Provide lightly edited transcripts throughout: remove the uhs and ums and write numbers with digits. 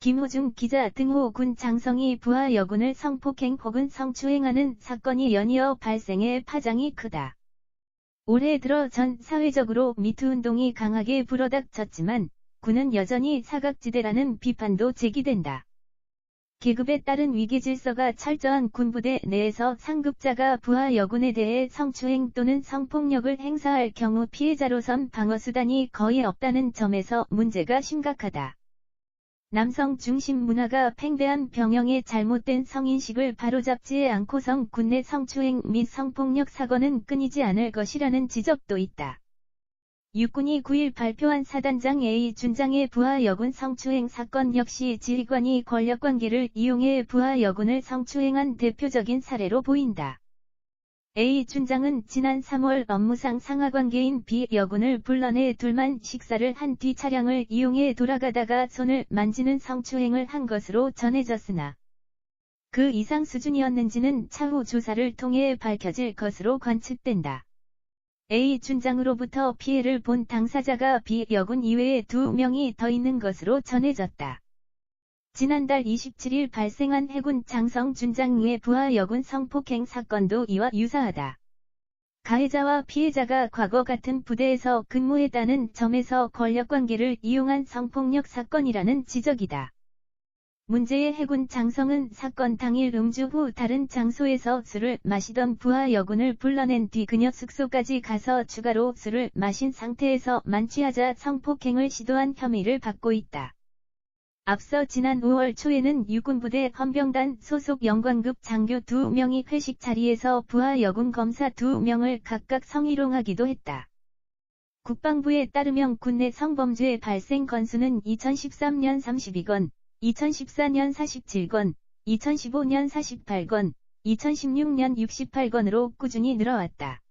김호중 기자 등호 군 장성이 부하 여군을 성폭행 혹은 성추행하는 사건이 연이어 발생해 파장이 크다. 올해 들어 전 사회적으로 미투운동이 강하게 불어닥쳤지만 군은 여전히 사각지대라는 비판도 제기된다. 계급에 따른 위계질서가 철저한 군부대 내에서 상급자가 부하 여군에 대해 성추행 또는 성폭력을 행사할 경우 피해자로선 방어수단이 거의 없다는 점에서 문제가 심각하다. 남성 중심 문화가 팽배한 병영의 잘못된 성인식을 바로잡지 않고선 군내 성추행 및 성폭력 사건은 끊이지 않을 것이라는 지적도 있다. 육군이 9일 발표한 사단장 A 준장의 부하 여군 성추행 사건 역시 지휘관이 권력관계를 이용해 부하 여군을 성추행한 대표적인 사례로 보인다. A 준장은 지난 3월 업무상 상하관계인 B 여군을 불러내 둘만 식사를 한 뒤 차량을 이용해 돌아가다가 손을 만지는 성추행을 한 것으로 전해졌으나 그 이상 수준이었는지는 차후 조사를 통해 밝혀질 것으로 관측된다. A 준장으로부터 피해를 본 당사자가 B 여군 이외에 2명이 더 있는 것으로 전해졌다. 지난달 27일 발생한 해군 장성 준장의 부하 여군 성폭행 사건도 이와 유사하다. 가해자와 피해자가 과거 같은 부대에서 근무했다는 점에서 권력관계를 이용한 성폭력 사건이라는 지적이다. 문제의 해군 장성은 사건 당일 음주 후 다른 장소에서 술을 마시던 부하 여군을 불러낸 뒤 그녀 숙소까지 가서 추가로 술을 마신 상태에서 만취하자 성폭행을 시도한 혐의를 받고 있다. 앞서 지난 5월 초에는 육군부대 헌병단 소속 영관급 장교 2명이 회식 자리에서 부하 여군 검사 2명을 각각 성희롱하기도 했다. 국방부에 따르면 군내 성범죄 발생 건수는 2013년 32건, 2014년 47건, 2015년 48건, 2016년 68건으로 꾸준히 늘어왔다.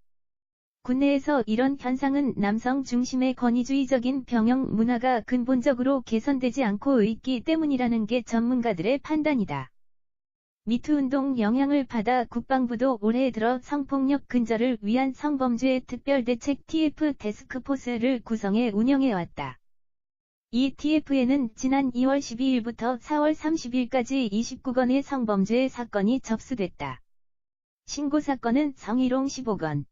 군내에서 이런 현상은 남성 중심의 권위주의적인 병영 문화가 근본적으로 개선되지 않고 있기 때문이라는 게 전문가들의 판단이다. 미투운동 영향을 받아 국방부도 올해 들어 성폭력 근절을 위한 성범죄 특별대책 TF 태스크포스를 구성해 운영해왔다. 이 TF에는 지난 2월 12일부터 4월 30일까지 29건의 성범죄 사건이 접수됐다. 신고 사건은 성희롱 15건,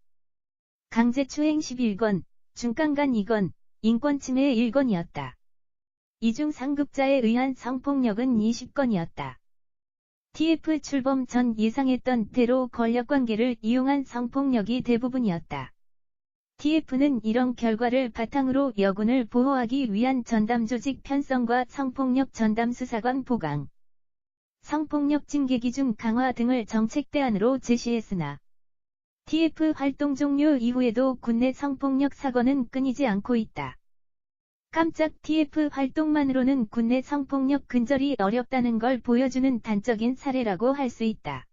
강제추행 11건, 중강간 2건, 인권침해 1건이었다. 이 중 상급자에 의한 성폭력은 20건이었다. TF 출범 전 예상했던 대로 권력관계를 이용한 성폭력이 대부분이었다. TF는 이런 결과를 바탕으로 여군을 보호하기 위한 전담조직 편성과 성폭력 전담수사관 보강, 성폭력 징계 기준 강화 등을 정책 대안으로 제시했으나 TF 활동 종료 이후에도 군내 성폭력 사건은 끊이지 않고 있다. 깜짝 TF 활동만으로는 군내 성폭력 근절이 어렵다는 걸 보여주는 단적인 사례라고 할 수 있다.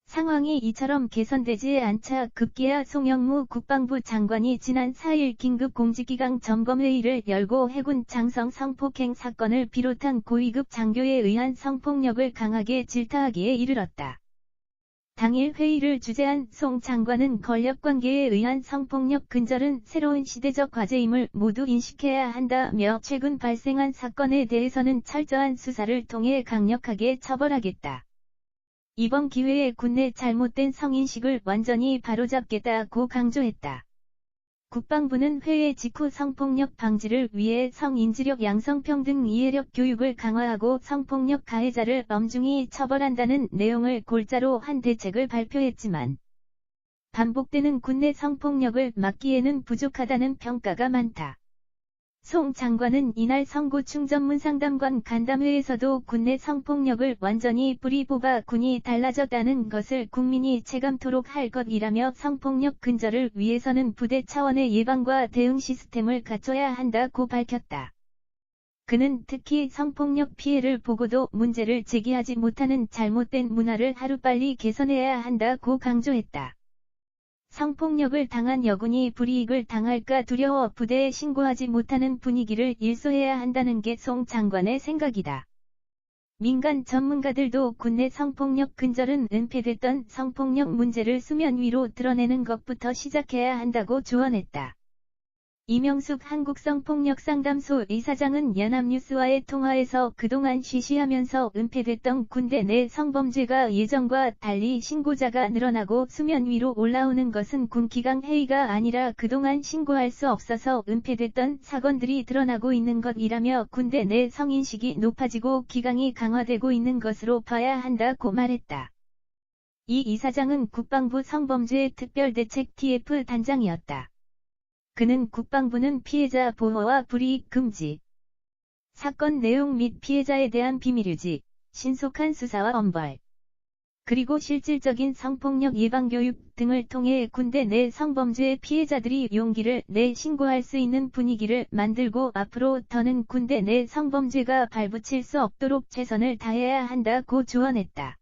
상황이 이처럼 개선되지 않자 급기야 송영무 국방부 장관이 지난 4일 긴급 공직기강 점검회의를 열고 해군 장성 성폭행 사건을 비롯한 고위급 장교에 의한 성폭력을 강하게 질타하기에 이르렀다. 당일 회의를 주재한 송 장관은 권력관계에 의한 성폭력 근절은 새로운 시대적 과제임을 모두 인식해야 한다며 최근 발생한 사건에 대해서는 철저한 수사를 통해 강력하게 처벌하겠다. 이번 기회에 군내 잘못된 성인식을 완전히 바로잡겠다고 강조했다. 국방부는 회의 직후 성폭력 방지를 위해 성인지력 양성평등 이해력 교육을 강화하고 성폭력 가해자를 엄중히 처벌한다는 내용을 골자로 한 대책을 발표했지만 반복되는 군내 성폭력을 막기에는 부족하다는 평가가 많다. 송 장관은 이날 성고충 전문상담관 간담회에서도 군내 성폭력을 완전히 뿌리 뽑아 군이 달라졌다는 것을 국민이 체감토록 할 것이라며 성폭력 근절을 위해서는 부대 차원의 예방과 대응 시스템을 갖춰야 한다고 밝혔다. 그는 특히 성폭력 피해를 보고도 문제를 제기하지 못하는 잘못된 문화를 하루빨리 개선해야 한다고 강조했다. 성폭력을 당한 여군이 불이익을 당할까 두려워 부대에 신고하지 못하는 분위기를 일소해야 한다는 게 송 장관의 생각이다. 민간 전문가들도 군내 성폭력 근절은 은폐됐던 성폭력 문제를 수면 위로 드러내는 것부터 시작해야 한다고 조언했다. 이명숙 한국성폭력상담소 이사장은 연합뉴스와의 통화에서 그동안 시시하면서 은폐됐던 군대 내 성범죄가 예전과 달리 신고자가 늘어나고 수면 위로 올라오는 것은 군기강 해이가 아니라 그동안 신고할 수 없어서 은폐됐던 사건들이 드러나고 있는 것이라며 군대 내 성인식이 높아지고 기강이 강화되고 있는 것으로 봐야 한다고 말했다. 이 이사장은 국방부 성범죄 특별대책 TF 단장이었다. 그는 국방부는 피해자 보호와 불이익 금지, 사건 내용 및 피해자에 대한 비밀유지, 신속한 수사와 엄벌, 그리고 실질적인 성폭력 예방 교육 등을 통해 군대 내 성범죄 피해자들이 용기를 내 신고할 수 있는 분위기를 만들고 앞으로 더는 군대 내 성범죄가 발붙일 수 없도록 최선을 다해야 한다고 조언했다.